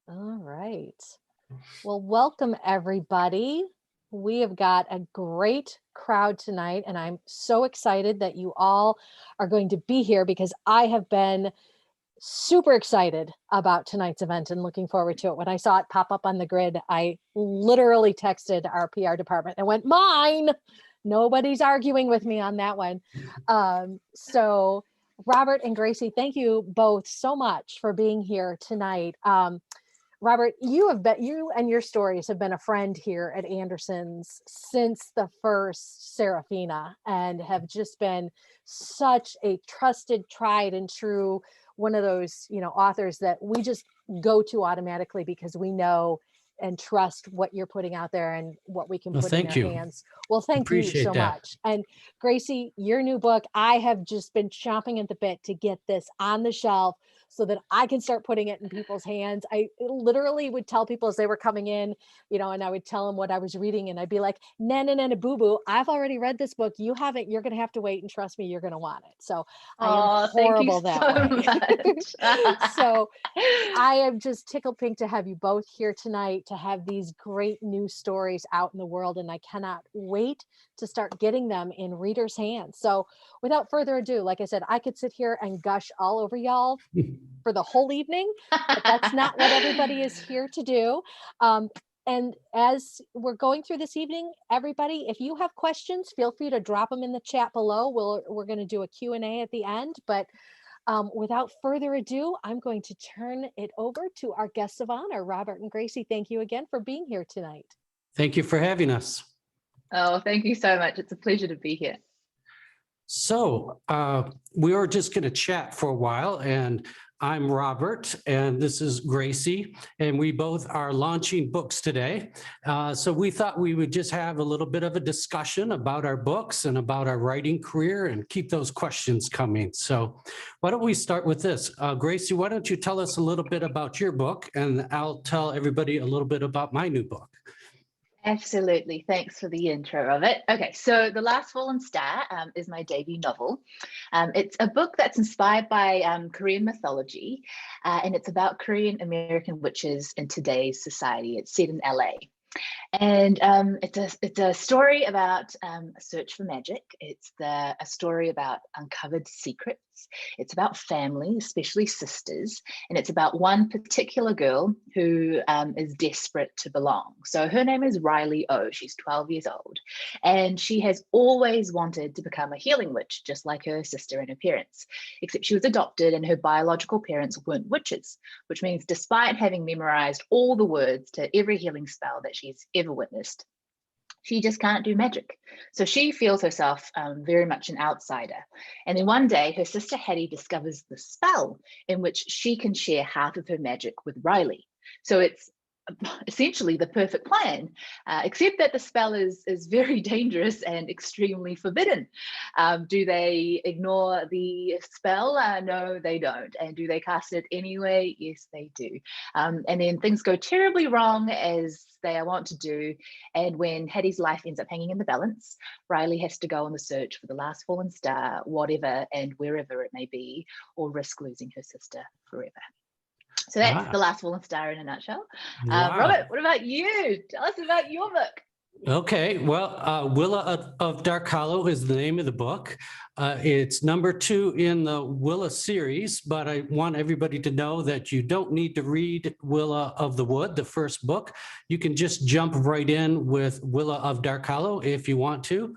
All right. Well, welcome everybody. We have got a great crowd tonight, and I'm so excited that you all are going to be here because I have been super excited about tonight's event and looking forward to it. When I saw it pop up on the grid, I literally texted our PR department and went, "Mine." Nobody's arguing with me on that one. So Robert and Gracie, thank you both so much for being here tonight. Robert, you and your stories have been a friend here at Anderson's since the first Seraphina and have just been such a trusted, tried and true one of those, authors that we just go to automatically because we know and trust what you're putting out there and what we can Well, put in thank their you. hands. Well, thank you Appreciate so that. much. And Gracie, your new book, I have just been chomping at the bit to get this on the shelf so that I can start putting it in people's hands. I literally would tell people as they were coming in, and I would tell them what I was reading, and I'd be like, "No, boo boo, I've already read this book. You haven't. You're going to have to wait, and trust me, you're going to want it." So I am Oh, thank you horrible that so way. much. So I am just tickled pink to have you both here tonight to have these great new stories out in the world, and I cannot wait to start getting them in readers' hands. So without further ado, like I said, I could sit here and gush all over y'all for the whole evening, but that's not what everybody is here to do. And as we're going through this evening, everybody, if you have questions, feel free to drop them in the chat below. We're going to do a Q&A at the end, but without further ado, I'm going to turn it over to our guests of honor, Robert and Gracie. Thank you again for being here tonight. Thank you for having us. Oh, thank you so much. It's a pleasure to be here. So we are just going to chat for a while, and I'm Robert, and this is Gracie, and we both are launching books today. So we thought we would just have a little bit of a discussion about our books and about our writing career and keep those questions coming. So why don't we start with this? Gracie, why don't you tell us a little bit about your book, and I'll tell everybody a little bit about my new book. Absolutely. Thanks for the intro of it. Okay, so The Last Fallen Star is my debut novel. It's a book that's inspired by Korean mythology, and it's about Korean American witches in today's society. It's set in LA. And it's a story about a search for magic. It's a story about uncovered secrets. It's about family, especially sisters, and it's about one particular girl who is desperate to belong. So her name is Riley O. She's 12 years old, and she has always wanted to become a healing witch, just like her sister and her parents, except she was adopted and her biological parents weren't witches, which means despite having memorized all the words to every healing spell that she's ever witnessed, she just can't do magic. So she feels herself very much an outsider. And then one day, her sister Hattie discovers the spell in which she can share half of her magic with Riley. So it's essentially the perfect plan, except that the spell is very dangerous and extremely forbidden. Do they ignore the spell? No, they don't. And do they cast it anyway? Yes, they do. And then things go terribly wrong, as they are wont to do. And when Hattie's life ends up hanging in the balance, Riley has to go on the search for the last fallen star, whatever and wherever it may be, or risk losing her sister forever. So that's The Last Fallen Star in a nutshell. Wow. Robert, what about you? Tell us about your book. Okay, well, Willa of Dark Hollow is the name of the book. It's number 2 in the Willa series, but I want everybody to know that you don't need to read Willa of the Wood, the first book. You can just jump right in with Willa of Dark Hollow if you want to.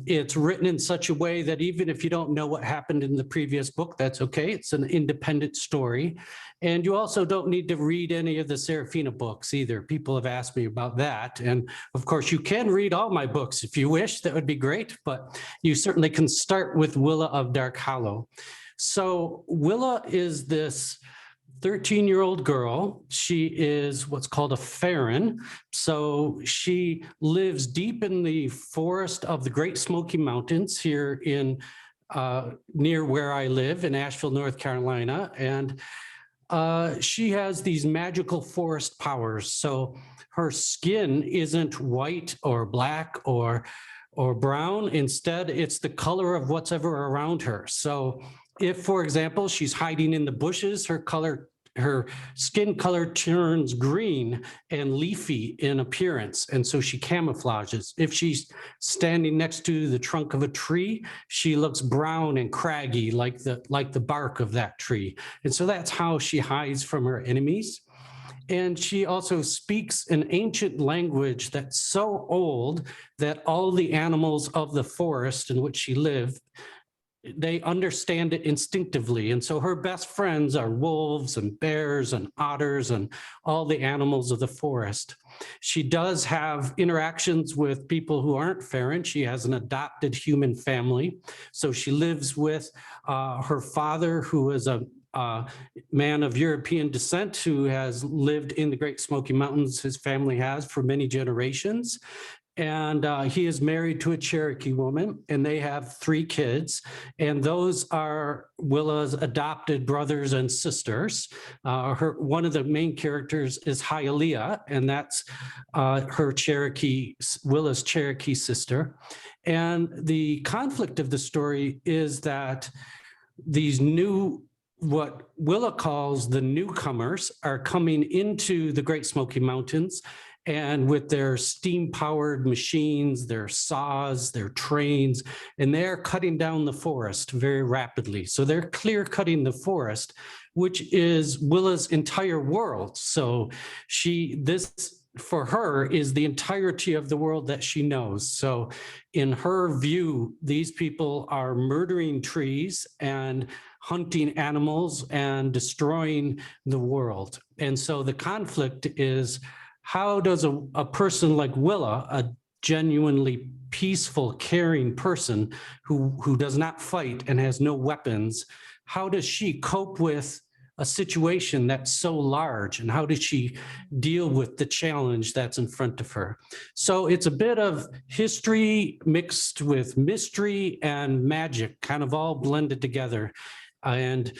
It's written in such a way that even if you don't know what happened in the previous book, that's okay. It's an independent story. And you also don't need to read any of the Seraphina books either. People have asked me about that. And of course, you can read all my books if you wish. That would be great. But you certainly can start with Willa of Dark Hollow. So Willa is this 13-year-old girl. She is what's called a Farron. So she lives deep in the forest of the Great Smoky Mountains here in near where I live in Asheville, North Carolina. And she has these magical forest powers. So her skin isn't white or black or brown. Instead, it's the color of what's ever around her. So if, for example, she's hiding in the bushes, her color her skin color turns green and leafy in appearance, and so she camouflages. If she's standing next to the trunk of a tree, she looks brown and craggy like the bark of that tree. And so that's how she hides from her enemies. And she also speaks an ancient language that's so old that all the animals of the forest in which she lived, they understand it instinctively. And so her best friends are wolves and bears and otters and all the animals of the forest. She does have interactions with people who aren't Farron. She has an adopted human family. So she lives with her father, who is a man of European descent who has lived in the Great Smoky Mountains, his family has, for many generations. And he is married to a Cherokee woman, and they have 3 kids. And those are Willa's adopted brothers and sisters. One of the main characters is Hialeah, and that's Willa's Cherokee sister. And the conflict of the story is that these what Willa calls the newcomers are coming into the Great Smoky Mountains, and with their steam-powered machines, their saws, their trains, and they're cutting down the forest very rapidly. So they're clear-cutting the forest, which is Willa's entire world. So this, for her, is the entirety of the world that she knows. So in her view, these people are murdering trees and hunting animals and destroying the world. And so the conflict is, how does a person like Willa, a genuinely peaceful, caring person who does not fight and has no weapons, how does she cope with a situation that's so large, and how does she deal with the challenge that's in front of her? So it's a bit of history mixed with mystery and magic, kind of all blended together. And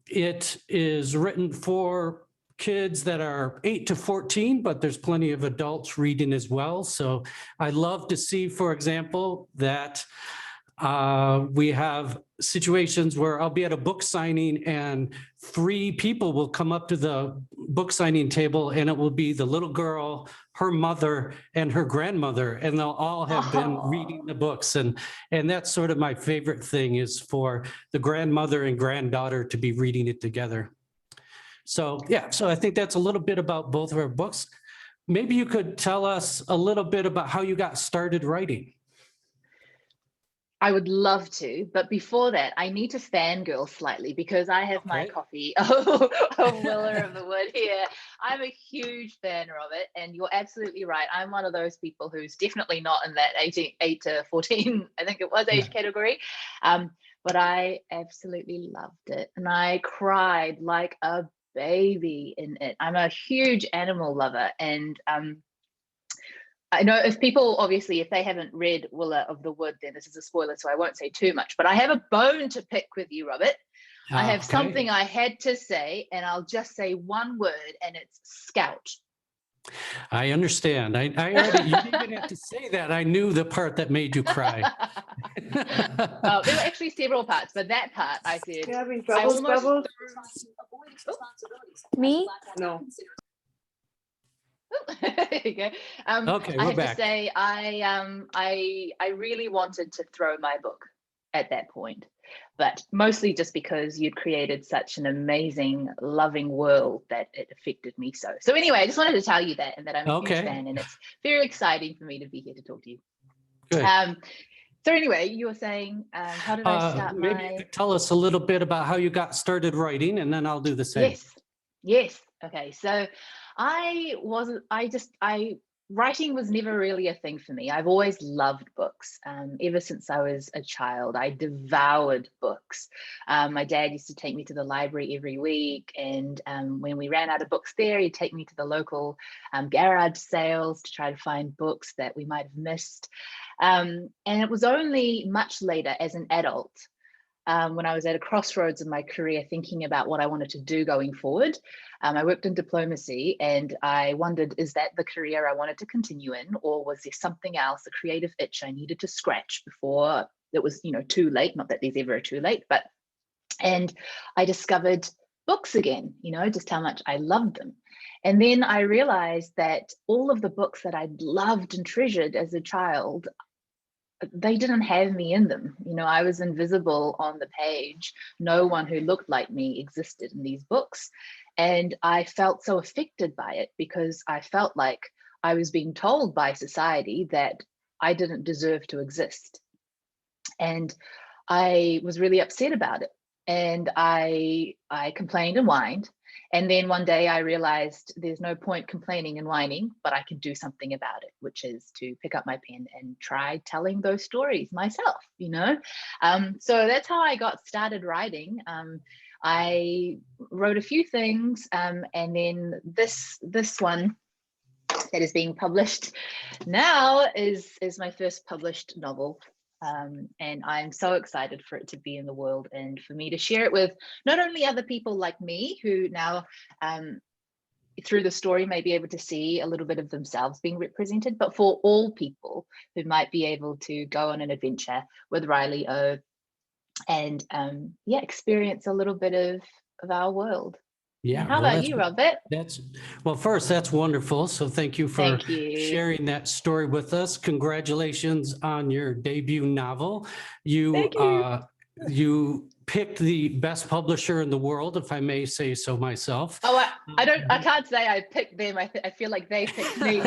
it is written for kids that are 8 to 14, but there's plenty of adults reading as well. So I love to see, for example, that we have situations where I'll be at a book signing and 3 people will come up to the book signing table, and it will be the little girl, her mother, and her grandmother, and they'll all have been reading the books. And that's sort of my favorite thing, is for the grandmother and granddaughter to be reading it together. So yeah, so I think that's a little bit about both of our books. Maybe you could tell us a little bit about how you got started writing. I would love to, but before that, I need to fangirl slightly because I have my copy of Willa of the Wood here. I'm a huge fan of it, and you're absolutely right. I'm one of those people who's definitely not in that 8 to 14, I think it was, age category. But I absolutely loved it, and I cried like a baby in it. I'm a huge animal lover, and I know if people, obviously, if they haven't read Willa of the Wood, then this is a spoiler, so I won't say too much, but I have a bone to pick with you, Robert. I have something I had to say, and I'll just say one word, and it's scout. I understand. I already, you didn't even have to say that. I knew the part that made you cry. There were actually several parts, but that part I said, Me? No. There you go. Okay, I we're have back. to say, I really wanted to throw my book at that point, but mostly just because you'd created such an amazing, loving world that it affected me so. So anyway, I just wanted to tell you that, and that I'm a huge fan, and it's very exciting for me to be here to talk to you. Good. So anyway, you were saying, how did I start maybe you could tell us a little bit about how you got started writing, and then I'll do the same. Yes. Okay. So writing was never really a thing for me. I've always loved books. Ever since I was a child, I devoured books. My dad used to take me to the library every week, and when we ran out of books there, he'd take me to the local garage sales to try to find books that we might have missed. And it was only much later, as an adult, when I was at a crossroads in my career thinking about what I wanted to do going forward. I worked in diplomacy, and I wondered, is that the career I wanted to continue in, or was there something else, a creative itch I needed to scratch before it was, too late? Not that there's ever a too late, and I discovered books again, just how much I loved them. And then I realized that all of the books that I'd loved and treasured as a child, they didn't have me in them. I was invisible on the page. No one who looked like me existed in these books. And I felt so affected by it because I felt like I was being told by society that I didn't deserve to exist. And I was really upset about it. And I complained and whined. And then one day I realized there's no point complaining and whining, but I can do something about it, which is to pick up my pen and try telling those stories myself, So that's how I got started writing. I wrote a few things, and then this one that is being published now is my first published novel. And I'm so excited for it to be in the world and for me to share it with not only other people like me who now through the story may be able to see a little bit of themselves being represented, but for all people who might be able to go on an adventure with Riley O and experience a little bit of our world. Yeah. How about you, Robert? First, that's wonderful. So thank you for sharing that story with us. Congratulations on your debut novel. You picked the best publisher in the world, if I may say so myself. Oh, I can't say I picked them. I feel like they picked me.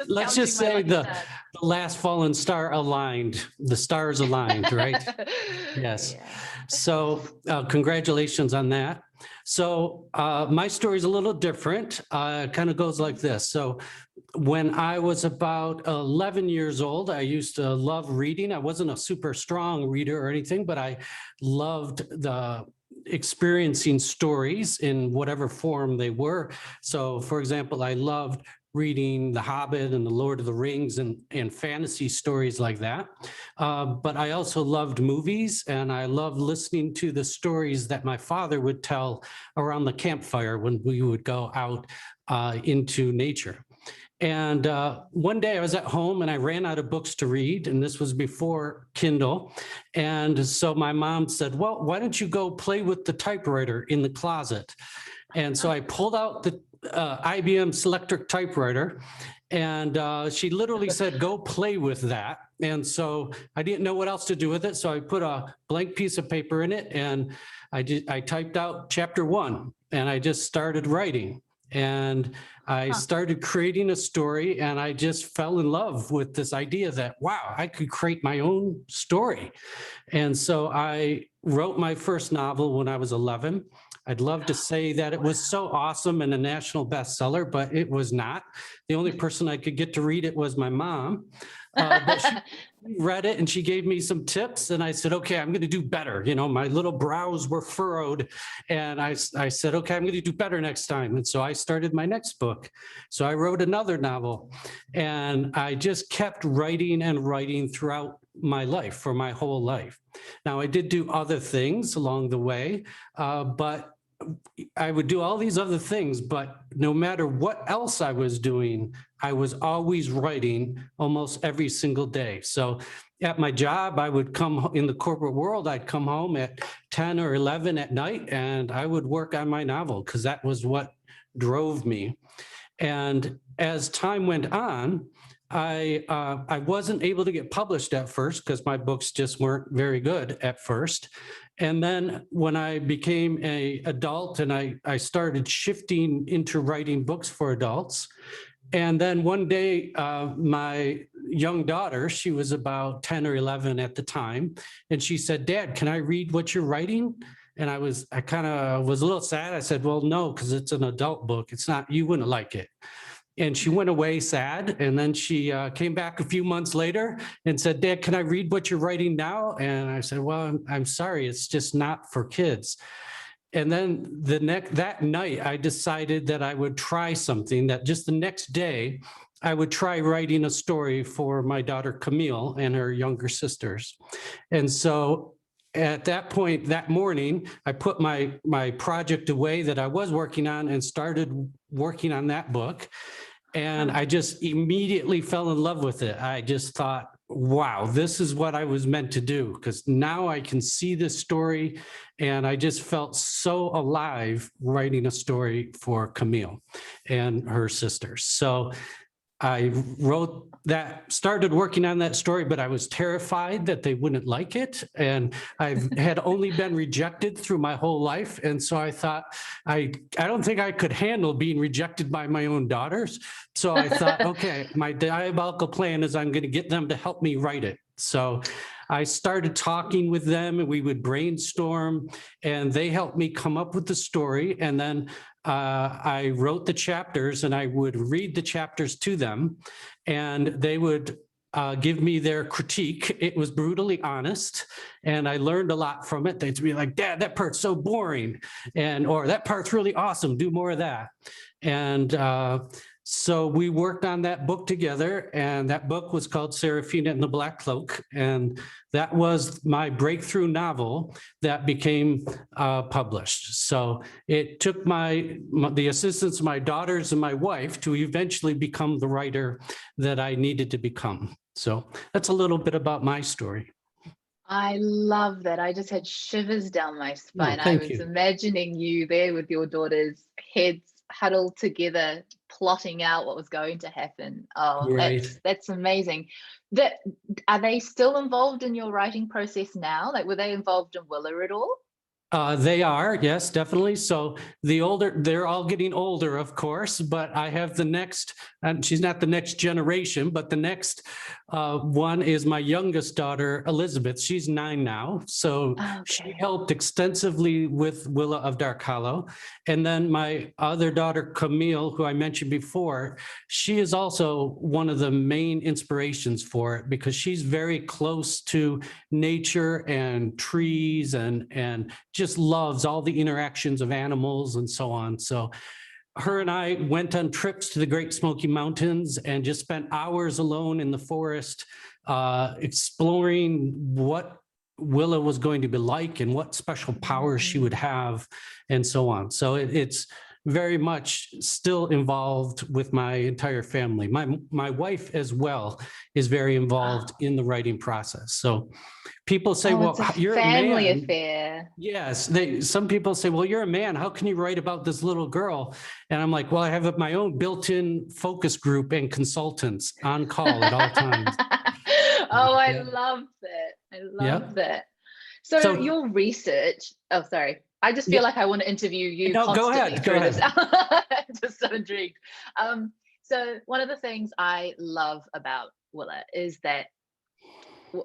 Let's just say the last fallen star aligned. The stars aligned, right? Yes. Yeah. So congratulations on that. So my story is a little different. It kind of goes like this. So when I was about 11 years old, I used to love reading. I wasn't a super strong reader or anything, but I loved experiencing stories in whatever form they were. So for example, I loved reading The Hobbit and The Lord of the Rings and fantasy stories like that. But I also loved movies, and I loved listening to the stories that my father would tell around the campfire when we would go out into nature. And one day I was at home and I ran out of books to read, and this was before Kindle. And so my mom said, well, why don't you go play with the typewriter in the closet? And so I pulled out the IBM Selectric typewriter, and she literally said, go play with that. And so I didn't know what else to do with it. So I put a blank piece of paper in it, and I typed out chapter 1, and I just started writing. And I started creating a story, and I just fell in love with this idea that, wow, I could create my own story. And so I wrote my first novel when I was 11. I'd love to say that it was so awesome and a national bestseller, but it was not. The only person I could get to read it was my mom. But she read it and she gave me some tips, and I said, okay, I'm going to do better. My little brows were furrowed, and I said, okay, I'm going to do better next time. And so I started my next book. So I wrote another novel, and I just kept writing and writing throughout my life, for my whole life. Now, I did do other things along the way, but I would do all these other things, but no matter what else I was doing, I was always writing almost every single day. So at my job, I would come in the corporate world, I'd come home at 10 or 11 at night, and I would work on my novel because that was what drove me. And as time went on, I wasn't able to get published at first because my books just weren't very good at first. And then when I became an adult and I started shifting into writing books for adults, and then one day my young daughter, she was about 10 or 11 at the time, and she said, Dad, can I read what you're writing? And I kind of was a little sad. I said, well, no, because it's an adult book. It's not, you wouldn't like it. And she went away sad. And then she came back a few months later and said, Dad, can I read what you're writing now? And I said, well, I'm sorry, it's just not for kids. And then that night, I decided that I would try something, that just the next day, I would try writing a story for my daughter, Camille, and her younger sisters. And so at that point, that morning, I put my project away that I was working on and started working on that book. And I just immediately fell in love with it. I just thought, wow, this is what I was meant to do, because now I can see this story, and I just felt so alive writing a story for Camille and her sisters. So I wrote that, started working on that story, but I was terrified that they wouldn't like it. And I had only been rejected through my whole life. And so I thought, I don't think I could handle being rejected by my own daughters. So I thought, okay, my diabolical plan is I'm going to get them to help me write it. So I started talking with them, and we would brainstorm, and they helped me come up with the story. And then I wrote the chapters, and I would read the chapters to them, and they would give me their critique. It was brutally honest, and I learned a lot from it. They'd be like, "Dad, that part's so boring," or "That part's really awesome. Do more of that." And so we worked on that book together, and that book was called Seraphina and the Black Cloak. And that was my breakthrough novel that became published. So it took the assistance of my daughters and my wife to eventually become the writer that I needed to become. So that's a little bit about my story. I love that. I just had shivers down my spine. I was imagining you there with your daughters' heads huddled together, plotting out what was going to happen. Oh, right. That's amazing. Are they still involved in your writing process now? Like, were they involved in Willa at all? They are, yes, definitely. So they're all getting older, of course, but I have the next, and she's not the next generation, but the next one is my youngest daughter, Elizabeth. She's 9 now. So she helped extensively with Willa of Dark Hollow. And then my other daughter, Camille, who I mentioned before, she is also one of the main inspirations for it, because she's very close to nature and trees and just loves all the interactions of animals and so on. So her and I went on trips to the Great Smoky Mountains and just spent hours alone in the forest, exploring what Willa was going to be like and what special powers she would have and so on. So it's very much still involved with my entire family. My wife as well is very involved in the writing process. So people say, well, you're a family man. Affair. Yes, some people say, well, you're a man. How can you write about this little girl? And I'm like, well, I have my own built-in focus group and consultants on call at all times. I love that. I love that. So your research, sorry. I just feel like I want to interview you constantly through this. Just so intrigued. So one of the things I love about Willa is that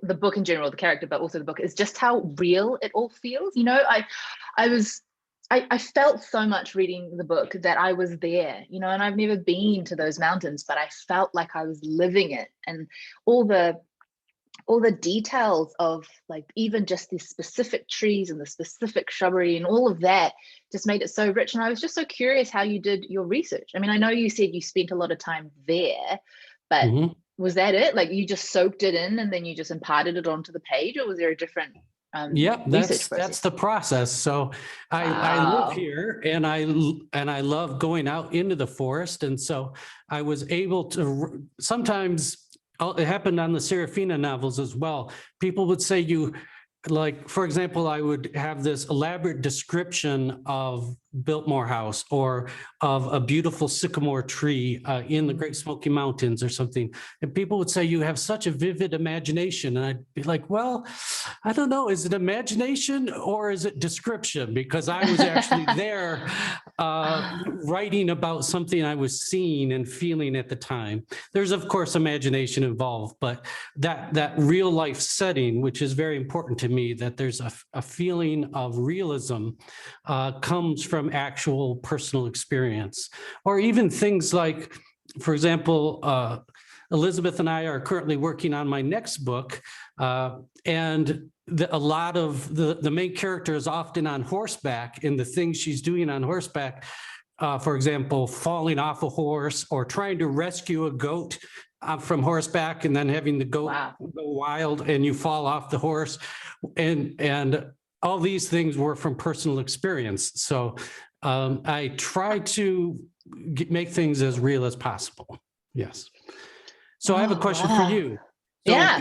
the book in general, the character, but also the book, is just how real it all feels. You know, I felt so much reading the book that I was there, you know, and I've never been to those mountains, but I felt like I was living it, and all the details of, like, even just the specific trees and the specific shrubbery and all of that just made it so rich. And I was just so curious how you did your research. I mean, I know you said you spent a lot of time there, but was that it? Like, you just soaked it in and then you just imparted it onto the page, or was there a different that's the process. So I live here, and I love going out into the forest, and so I was able to sometimes. It happened on the Seraphina novels as well. People would say like, for example, I would have this elaborate description of Biltmore House or of a beautiful sycamore tree in the Great Smoky Mountains or something. And people would say, you have such a vivid imagination. And I'd be like, well, I don't know, is it imagination or is it description? Because I was actually there writing about something I was seeing and feeling at the time. There's, of course, imagination involved, but that real life setting, which is very important to me, that there's a feeling of realism comes from actual personal experience. Or even things like, for example, Elizabeth and I are currently working on my next book, and a lot of the main character is often on horseback, and the things she's doing on horseback, for example, falling off a horse or trying to rescue a goat from horseback and then having the goat go wild and you fall off the horse. And all these things were from personal experience. So I try to make things as real as possible. Yes. So I have a question for you. So Yeah.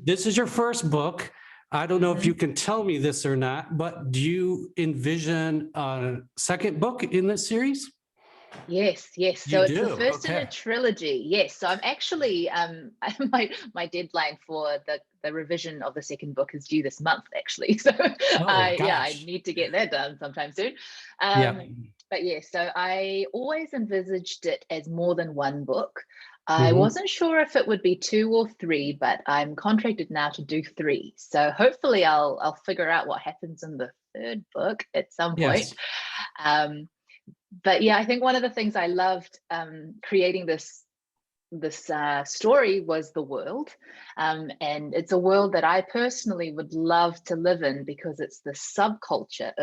this is your first book. I don't know if Mhm. you can tell me this or not, but do you envision a second book in this series? Yes, yes. So You it's the do. first in a Okay. trilogy. Yes. So I'm actually my deadline for the revision of the second book is due this month, actually. So Oh, yeah, I gosh. need to get that done sometime soon. Yeah. But yeah, so I always envisaged it as more than one book. I Mhm. wasn't sure if it would be two or three, but I'm contracted now to do three. So hopefully I'll figure out what happens in the third book at some point. Yes. Um, but yeah, I think one of the things I loved creating this story was the world, and it's a world that I personally would love to live in because it's the subculture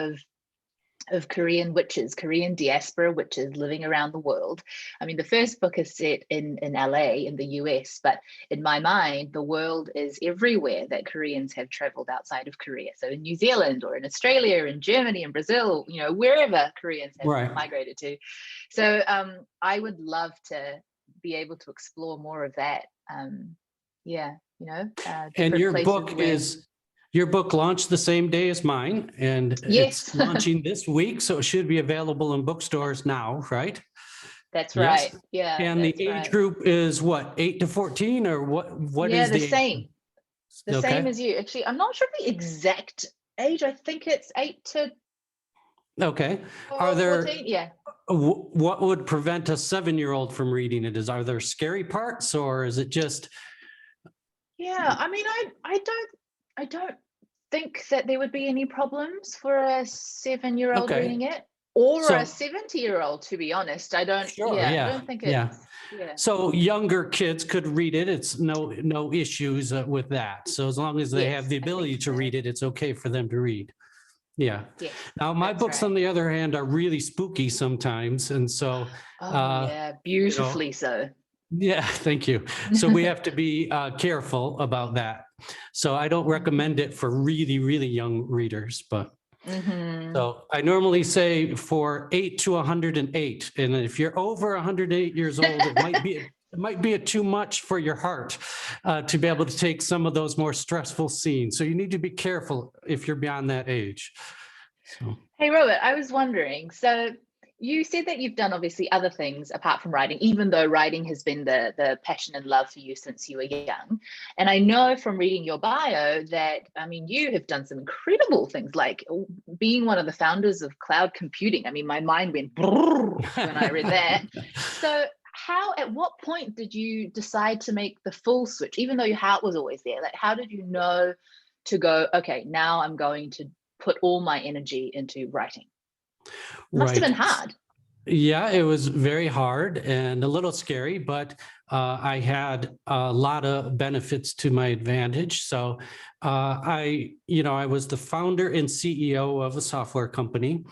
of Korean witches, Korean diaspora witches living around the world. I mean, the first book is set in LA in the US, but in my mind, the world is everywhere that Koreans have traveled outside of Korea. So in New Zealand or in Australia, in Germany, in Brazil, wherever Koreans have Right. migrated to. So I would love to be able to explore more of that. Yeah, And different places where. your book launched the same day as mine, and it's Yes, launching this week, so it should be available in bookstores now, right? that's right. Yes. Yeah, And the that's age right. group is what, 8 to 14, or what Yeah, is the the age? same. The same Okay. as you. Actually, I'm not sure the exact age. I think it's 8 to Okay. Are there 14. Yeah. what would prevent a 7-year-old from reading it? Are there scary parts, or is it just Yeah. I mean, I don't think that there would be any problems for a 7-year-old okay? reading it or a So 70-year-old, to be honest. I don't, sure, yeah, I yeah, don't think yeah. it's, yeah. So younger kids could read it. It's no issues with that. So as long as they have Yes, the I think ability to so. read it, it's okay for them to read. Yeah. Yes, Now my that's books, right. on the other hand, are really spooky sometimes, and so Oh, uh, yeah, you know, beautifully so. yeah, thank you. So we have to be careful about that. So I don't recommend it for really, really young readers, but Mm-hmm. so I normally say for 8 to 108. And if you're over 108 years old, it might be too much for your heart to be able to take some of those more stressful scenes. So you need to be careful if you're beyond that age. So Hey, Robert, I was wondering, so you said that you've done obviously other things apart from writing, even though writing has been the passion and love for you since you were young. And I know from reading your bio that, I mean, you have done some incredible things, like being one of the founders of cloud computing. I mean, my mind went brrr when I read that. So at what point did you decide to make the full switch, even though your heart was always there? Like, how did you know to go, okay, now I'm going to put all my energy into writing? Must have right. been hard. Yeah, it was very hard and a little scary, but I had a lot of benefits to my advantage. So I was the founder and CEO of a software company,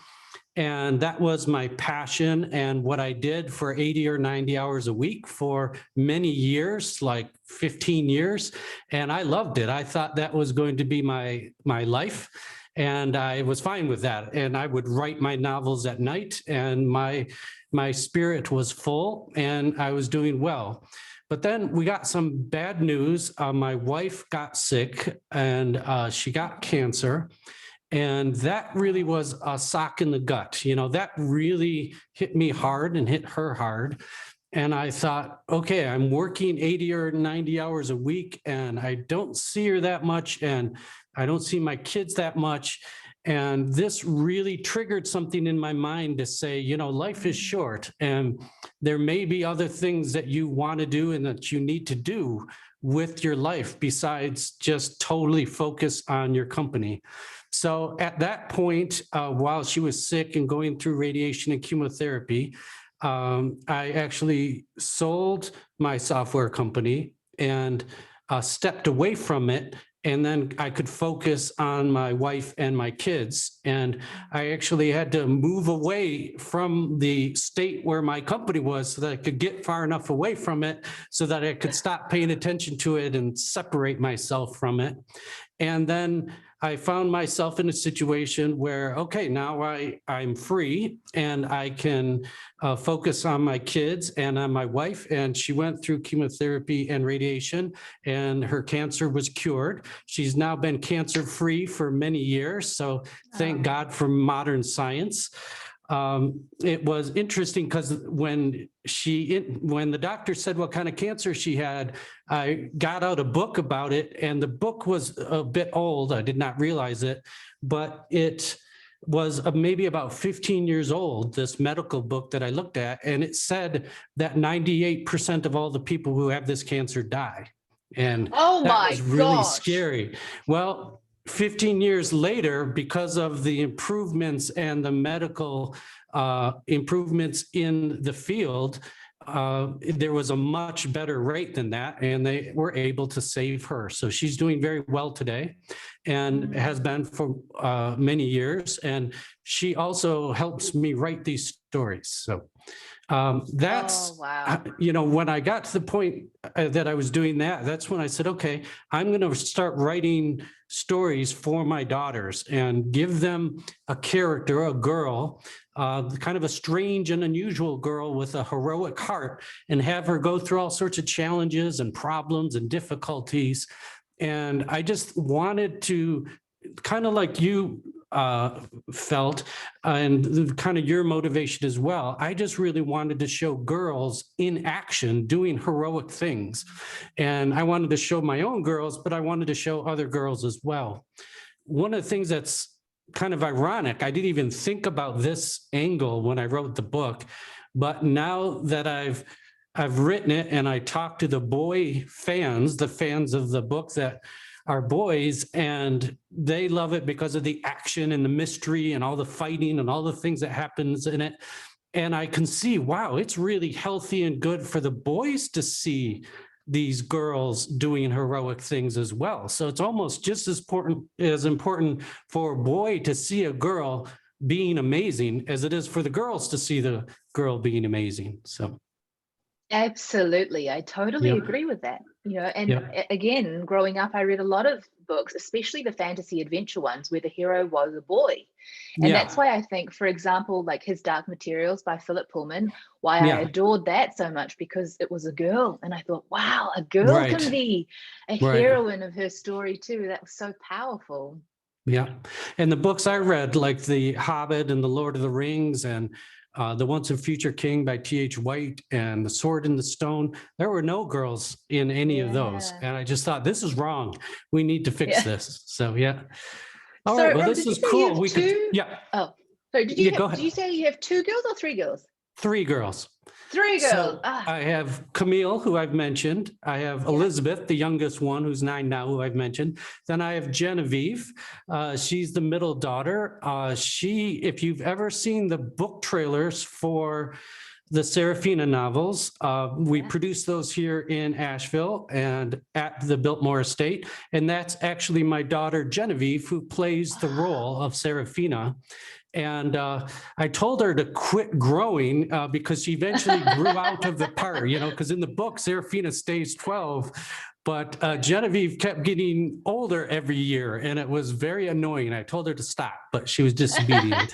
and that was my passion and what I did for 80 or 90 hours a week for many years, like 15 years. And I loved it. I thought that was going to be my life. And I was fine with that. And I would write my novels at night, and my spirit was full and I was doing well. But then we got some bad news. My wife got sick, and she got cancer. And that really was a sock in the gut. That really hit me hard and hit her hard. And I thought, okay, I'm working 80 or 90 hours a week, and I don't see her that much, and I don't see my kids that much. And this really triggered something in my mind to say, life is short, and there may be other things that you want to do and that you need to do with your life besides just totally focus on your company. So at that point, while she was sick and going through radiation and chemotherapy, I actually sold my software company and stepped away from it. And then I could focus on my wife and my kids. And I actually had to move away from the state where my company was so that I could get far enough away from it so that I could stop paying attention to it and separate myself from it. And then I found myself in a situation where, okay, now I'm free and I can focus on my kids and on my wife. And she went through chemotherapy and radiation, and her cancer was cured. She's now been cancer-free for many years. So thank God for modern science. It was interesting because when the doctor said what kind of cancer she had, I got out a book about it, and the book was a bit old. I did not realize it, but it was maybe about 15 years old, this medical book that I looked at, and it said that 98% of all the people who have this cancer die. And that was really scary. Well, 15 years later, because of the improvements and the medical improvements in the field, there was a much better rate than that, and they were able to save her. So she's doing very well today and has been for many years. And she also helps me write these stories. So that's, when I got to the point that I was doing that, that's when I said, okay, I'm going to start writing stories for my daughters and give them a character, a girl, kind of a strange and unusual girl with a heroic heart, and have her go through all sorts of challenges and problems and difficulties. And I just wanted to, kind of like you felt, and kind of your motivation as well, I just really wanted to show girls in action doing heroic things. And I wanted to show my own girls, but I wanted to show other girls as well. One of the things that's kind of ironic, I didn't even think about this angle when I wrote the book, but now that I've written it and I talked to the boy fans, the fans of the book that are boys, and they love it because of the action and the mystery and all the fighting and all the things that happens in it. And I can see, wow, it's really healthy and good for the boys to see these girls doing heroic things as well. So it's almost just as important for a boy to see a girl being amazing as it is for the girls to see the girl being amazing. So absolutely, I totally agree with that. And again, growing up, I read a lot of books, especially the fantasy adventure ones where the hero was a boy. And that's why I think, for example, like his Dark Materials by Philip Pullman, why I adored that so much, because it was a girl. And I thought, wow, a girl can be a heroine of her story too. That was so powerful. Yeah. And the books I read, like The Hobbit and The Lord of the Rings and The Once and Future King by T.H. White and The Sword in the Stone, there were no girls in any of those. And I just thought, this is wrong. We need to fix this. So, All right. Well, this is cool. We could, Oh, so did you say you have 2 girls or 3 girls? 3 girls. 3 girls. So I have Camille, who I've mentioned. I have Elizabeth, the youngest one, who's 9 now, who I've mentioned. Then I have Genevieve. She's the middle daughter. If you've ever seen the book trailers for the Seraphina novels, we produce those here in Asheville and at the Biltmore Estate. And that's actually my daughter, Genevieve, who plays the role of Seraphina. And I told her to quit growing because she eventually grew out of the part, because in the book, Seraphina stays 12, but Genevieve kept getting older every year, and it was very annoying. I told her to stop, but she was disobedient.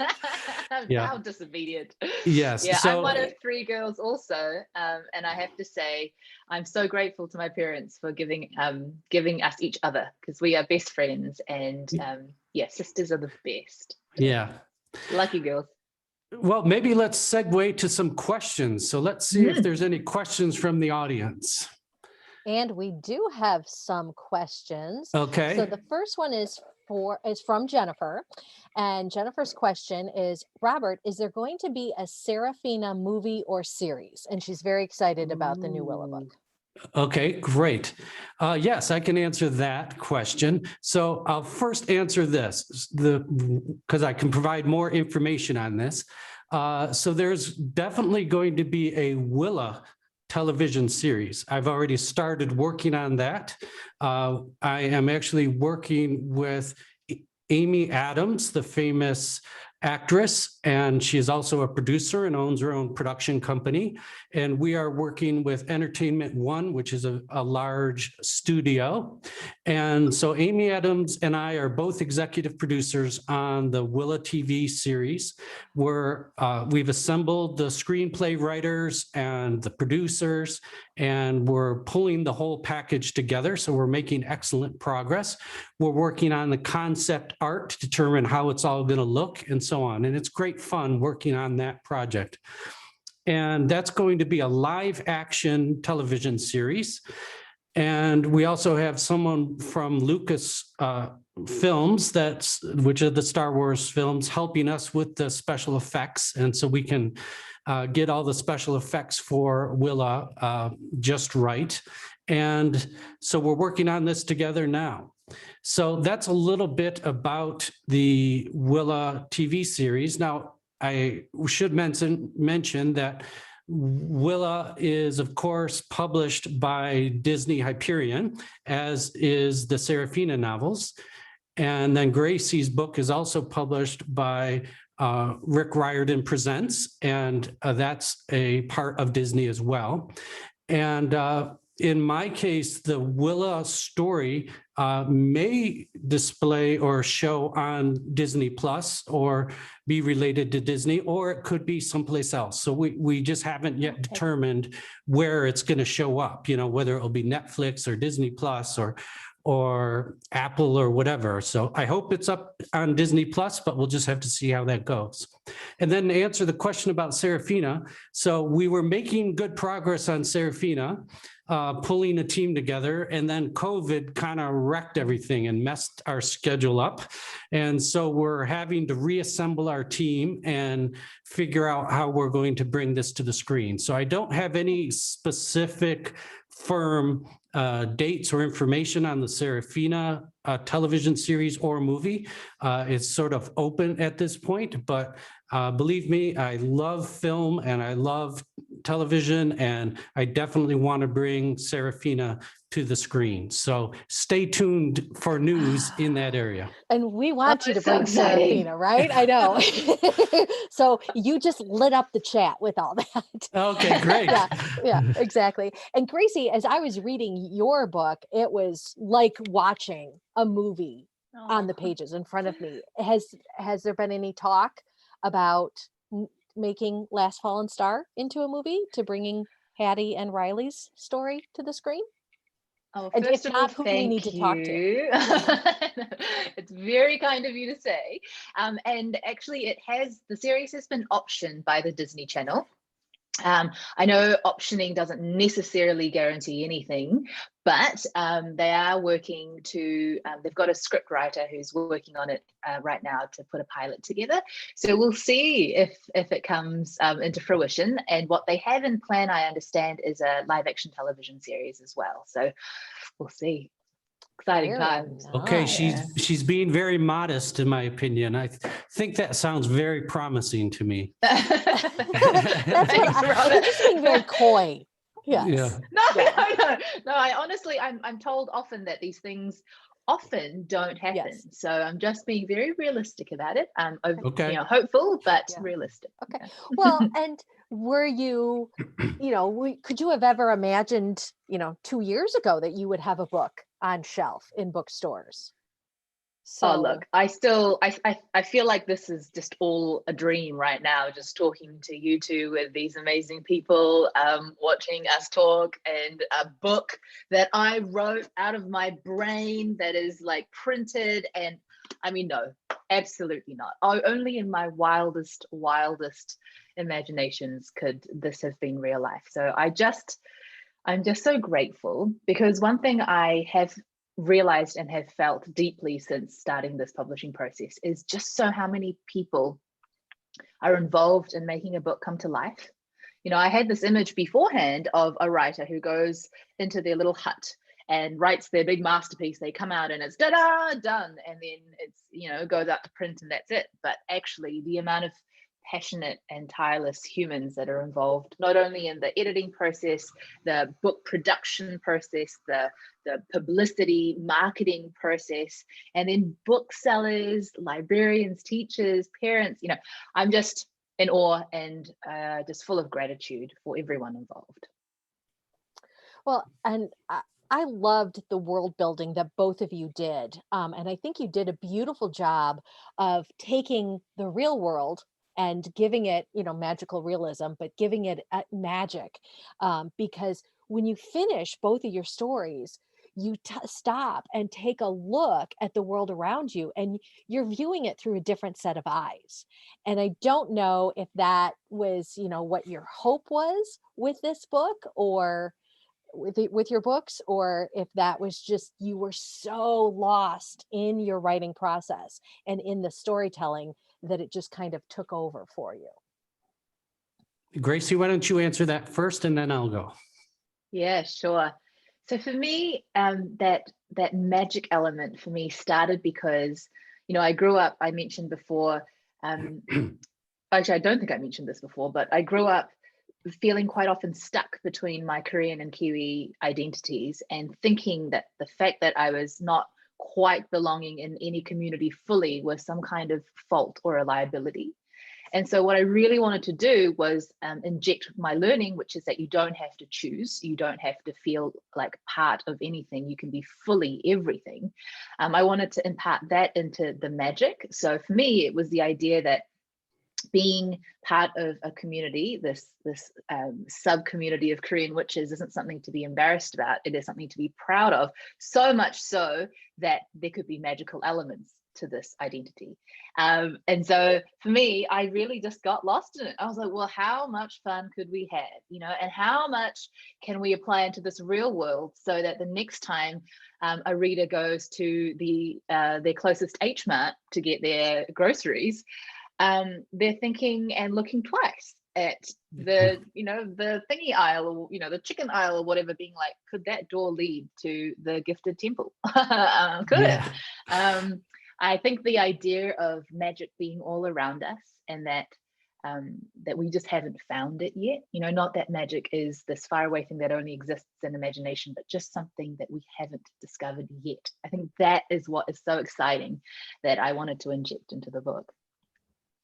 How disobedient. Yes. Yeah, so, I'm one of 3 girls also. And I have to say, I'm so grateful to my parents for giving us each other, because we are best friends, and sisters are the best. Yeah. Lucky girls. Well, maybe let's segue to some questions. So let's see if there's any questions from the audience. And we do have some questions. Okay. So the first one is from Jennifer. And Jennifer's question is, Robert, is there going to be a Seraphina movie or series? And she's very excited about the new Willa book. Okay, great. Yes, I can answer that question. So I'll first answer this, because I can provide more information on this. So there's definitely going to be a Willa television series. I've already started working on that. I am actually working with Amy Adams, the famous actress, and she is also a producer and owns her own production company. And we are working with Entertainment One, which is a large studio. And so Amy Adams and I are both executive producers on the Willa TV series, where we've assembled the screenplay writers and the producers, and we're pulling the whole package together. So we're making excellent progress. We're working on the concept art to determine how it's all going to look and so on. And it's great fun working on that project. And that's going to be a live action television series. And we also have someone from Lucas Films, which are the Star Wars films, helping us with the special effects. And so we can get all the special effects for Willa just right. And so we're working on this together now. So that's a little bit about the Willa TV series. Now, I should mention that Willa is, of course, published by Disney Hyperion, as is the Seraphina novels. And then Graci's book is also published by Rick Riordan Presents, and that's a part of Disney as well. And in my case, the Willa story may display or show on Disney Plus or be related to Disney, or it could be someplace else. So we just haven't yet determined where it's going to show up, whether it'll be Netflix or Disney Plus or Apple or whatever. So I hope it's up on Disney Plus, but we'll just have to see how that goes. And then to answer the question about Seraphina, so we were making good progress on Seraphina, pulling a team together, and then COVID kind of wrecked everything and messed our schedule up. And so we're having to reassemble our team and figure out how we're going to bring this to the screen. So I don't have any specific firm dates or information on the Seraphina television series or movie. It's sort of open at this point, but believe me, I love film and I love television, and I definitely want to bring Seraphina to the screen. So stay tuned for news in that area. And we want you to so bring exciting. Seraphina, right? I know. So you just lit up the chat with all that. Okay, great. Yeah, exactly. And Graci, as I was reading your book, it was like watching a movie on the pages in front of me. Has there been any talk about making Last Fallen Star into a movie, to bringing Hattie and Riley's story to the screen? Oh, And first if of all, not, who do we need to talk to? It's very kind of you to say. And actually, the series has been optioned by the Disney Channel. I know optioning doesn't necessarily guarantee anything, but they are working to, they've got a script writer who's working on it right now to put a pilot together. So we'll see if it comes into fruition. And what they have in plan, I understand, is a live action television series as well. So we'll see. Exciting times. Okay, she's being very modest, in my opinion. I think that sounds very promising to me. That's what I'm just being very coy. Yes. Yeah. No. I honestly, I'm told often that these things often don't happen. Yes. So I'm just being very realistic about it. Okay. Hopeful, but realistic. Okay. Well, and were you, could you have ever imagined, 2 years ago that you would have a book on shelf in bookstores? So look, I feel like this is just all a dream right now, just talking to you two with these amazing people, watching us talk, and a book that I wrote out of my brain that is like printed. And I mean, no, absolutely not. Only in my wildest imaginations could this have been real life. So I'm just so grateful, because one thing I have realized and have felt deeply since starting this publishing process is just how many people are involved in making a book come to life. I had this image beforehand of a writer who goes into their little hut and writes their big masterpiece. They come out and it's da-da, done, and then it's goes out to print and that's it. But actually, the amount of passionate and tireless humans that are involved, not only in the editing process, the book production process, the publicity, marketing process, and then booksellers, librarians, teachers, parents, I'm just in awe and just full of gratitude for everyone involved. Well, and I loved the world building that both of you did. And I think you did a beautiful job of taking the real world and giving it, magical realism, but giving it magic. Because when you finish both of your stories, you stop and take a look at the world around you, and you're viewing it through a different set of eyes. And I don't know if that was, what your hope was with this book, or with your books, or if that was just you were so lost in your writing process and in the storytelling that it just kind of took over for you. Gracie, why don't you answer that first and then I'll go. Yeah, sure. So for me, that magic element for me started because, I grew up, I mentioned before, actually, I don't think I mentioned this before, but I grew up feeling quite often stuck between my Korean and Kiwi identities, and thinking that the fact that I was not quite belonging in any community fully was some kind of fault or a liability. And so what I really wanted to do was inject my learning, which is that you don't have to choose, you don't have to feel like part of anything, you can be fully everything. I wanted to impart that into the magic. So for me, it was the idea that being part of a community, this sub community of Korean witches, isn't something to be embarrassed about. It is something to be proud of, so much so that there could be magical elements to this identity. And so for me, I really just got lost in it. I was like, well, how much fun could we have, and how much can we apply into this real world so that the next time a reader goes to their closest H Mart to get their groceries, they're thinking and looking twice at the thingy aisle, or the chicken aisle or whatever, being like, could that door lead to the gifted temple? Could it? I think the idea of magic being all around us, and that we just haven't found it yet, not that magic is this faraway thing that only exists in imagination, but just something that we haven't discovered yet. I think that is what is so exciting that I wanted to inject into the book.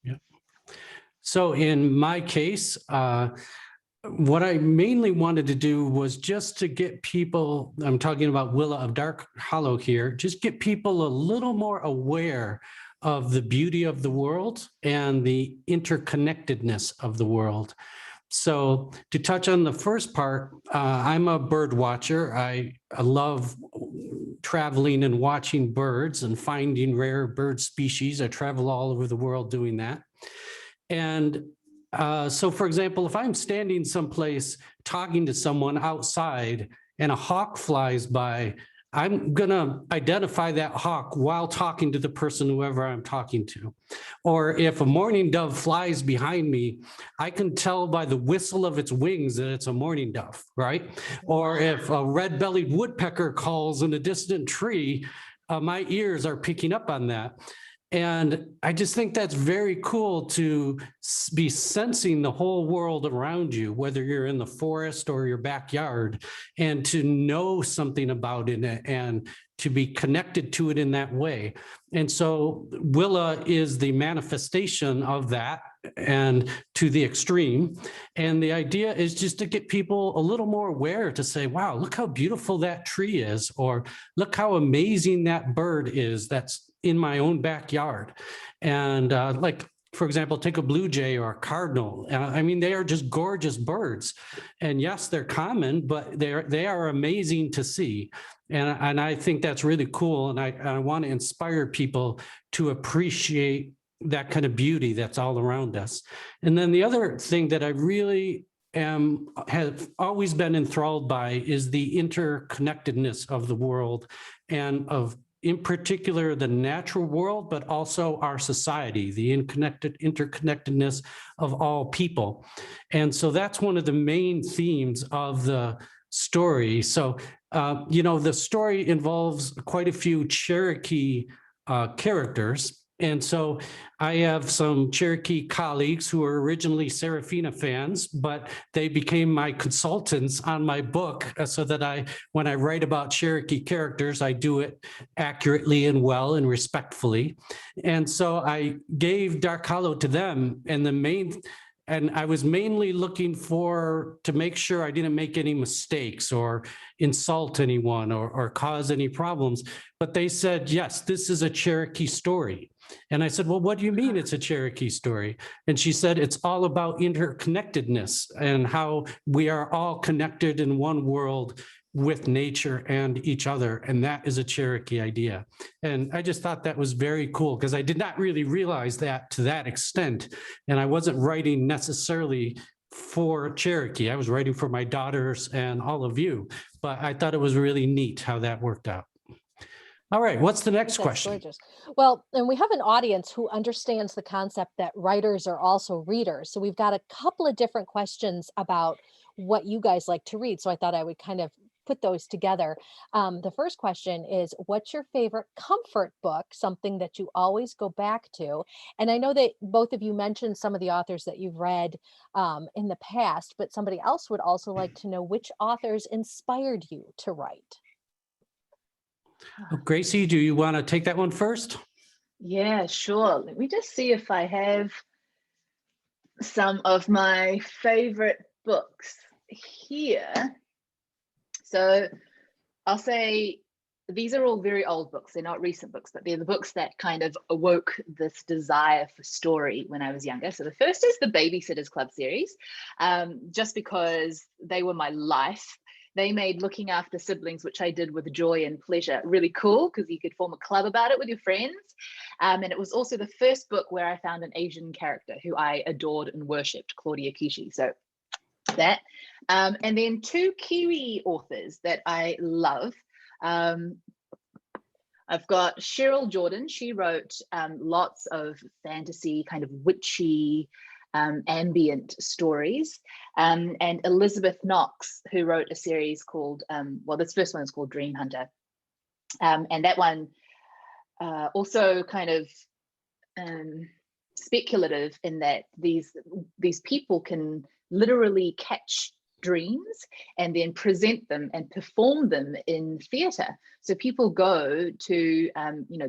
Yeah. So in my case, what I mainly wanted to do was just to get people, I'm talking about Willa of Dark Hollow here, just get people a little more aware of the beauty of the world and the interconnectedness of the world. So to touch on the first part, I'm a bird watcher. I love traveling and watching birds and finding rare bird species. I travel all over the world doing that. And so, for example, if I'm standing someplace talking to someone outside and a hawk flies by, I'm going to identify that hawk while talking to the person, whoever I'm talking to. Or if a mourning dove flies behind me, I can tell by the whistle of its wings that it's a mourning dove, right? Or if a red-bellied woodpecker calls in a distant tree, my ears are picking up on that. And I just think that's very cool to be sensing the whole world around you, whether you're in the forest or your backyard, and to know something about it and to be connected to it in that way. And so Willa is the manifestation of that, and to the extreme. And the idea is just to get people a little more aware, to say, wow, look how beautiful that tree is, or look how amazing that bird is that's in my own backyard. And like, for example, take a blue jay or a cardinal. I mean, they are just gorgeous birds. And yes, they're common, but they are amazing to see. And I think that's really cool. And I want to inspire people to appreciate that kind of beauty that's all around us. And then the other thing that I really have always been enthralled by is the interconnectedness of the world, and of, in particular, the natural world, but also our society, the interconnectedness of all people. And so that's one of the main themes of the story. So, the story involves quite a few Cherokee characters. And so I have some Cherokee colleagues who were originally Seraphina fans, but they became my consultants on my book, so that when I write about Cherokee characters, I do it accurately and well and respectfully. And so I gave Dark Hollow to them. And the main and I was mainly looking to make sure I didn't make any mistakes or insult anyone or cause any problems. But they said, yes, this is a Cherokee story. And I said, well, what do you mean it's a Cherokee story? And she said, it's all about interconnectedness and how we are all connected in one world with nature and each other. And that is a Cherokee idea. And I just thought that was very cool because I did not really realize that to that extent. And I wasn't writing necessarily for Cherokee. I was writing for my daughters and all of you, but I thought it was really neat how that worked out. All right, what's the next question? Gorgeous. Well, and we have an audience who understands the concept that writers are also readers. So we've got a couple of different questions about what you guys like to read. So I thought I would kind of put those together. The first question is, what's your favorite comfort book, something that you always go back to? And I know that both of you mentioned some of the authors that you've read in the past, but somebody else would also like to know which authors inspired you to write. Graci, do you want to take that one first? Yeah, sure. Let me just see if I have some of my favorite books here. So I'll say these are all very old books. They're not recent books, but they're the books that kind of awoke this desire for story when I was younger. So the first is the Babysitters Club series, just because they were my life. They made looking after siblings, which I did with joy and pleasure, really cool because you could form a club about it with your friends. And it was also the first book where I found an Asian character who I adored and worshipped, Claudia Kishi. So that. And then two Kiwi authors that I love. I've got Cheryl Jordan. She wrote lots of fantasy, kind of witchy, ambient stories, and Elizabeth Knox, who wrote a series called, well, this first one is called Dream Hunter, and that one also kind of speculative in that these people can literally catch dreams and then present them and perform them in theatre. So people go to,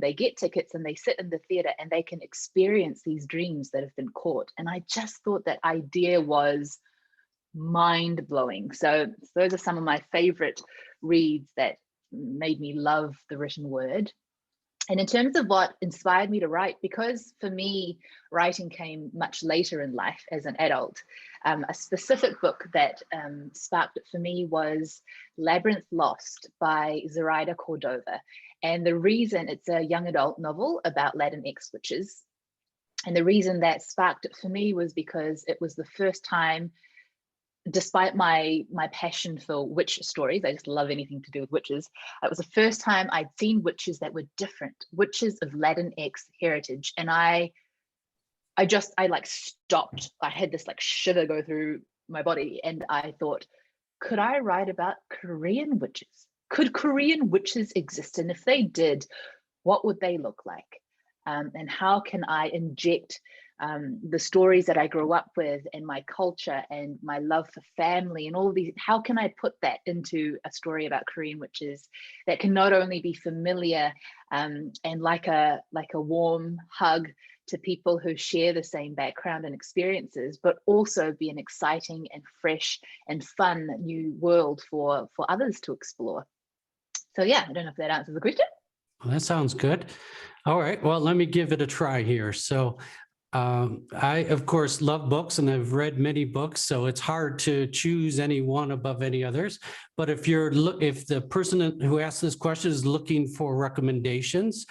they get tickets and they sit in the theatre and they can experience these dreams that have been caught. And I just thought that idea was mind-blowing. So those are some of my favorite reads that made me love the written word. And in terms of what inspired me to write, because for me, writing came much later in life as an adult, a specific book that sparked it for me was Labyrinth Lost by Zoraida Cordova. And the reason, it's a young adult novel about Latinx witches. And the reason that sparked it for me was because it was the first time, despite my passion for witch stories, I just love anything to do with witches. It was the first time I'd seen witches that were different, witches of Latinx heritage. And I like stopped. I had this like shiver go through my body. And I thought, could I write about Korean witches? Could Korean witches exist? And if they did, what would they look like? And how can I inject the stories that I grew up with and my culture and my love for family and all of these, how can I put that into a story about Korean witches that can not only be familiar and like a warm hug to people who share the same background and experiences, but also be an exciting and fresh and fun new world for others to explore. So yeah, I don't know if that answers the question. Well, that sounds good. All right, well, let me give it a try here. So I, of course, love books and I've read many books, so it's hard to choose any one above any others. But if the person who asked this question is looking for recommendations,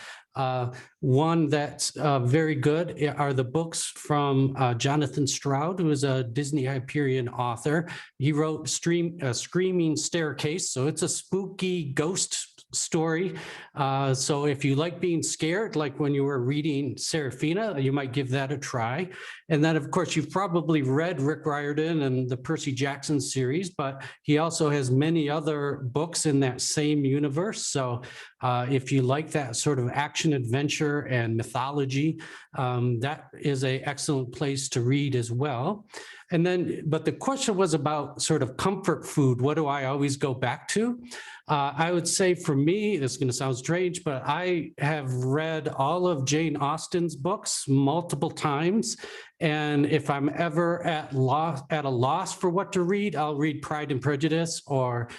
one that's very good are the books from Jonathan Stroud, who is a Disney Hyperion author. He wrote Screaming Staircase, so it's a spooky ghost story. So if you like being scared, like when you were reading Seraphina, you might give that a try. And then, of course, you've probably read Rick Riordan and the Percy Jackson series, but he also has many other books in that same universe. So If you like that sort of action adventure and mythology, that is an excellent place to read as well. And then, but the question was about sort of comfort food. What do I always go back to? I would say for me, this is going to sound strange, but I have read all of Jane Austen's books multiple times. And if I'm ever at a loss for what to read, I'll read Pride and Prejudice or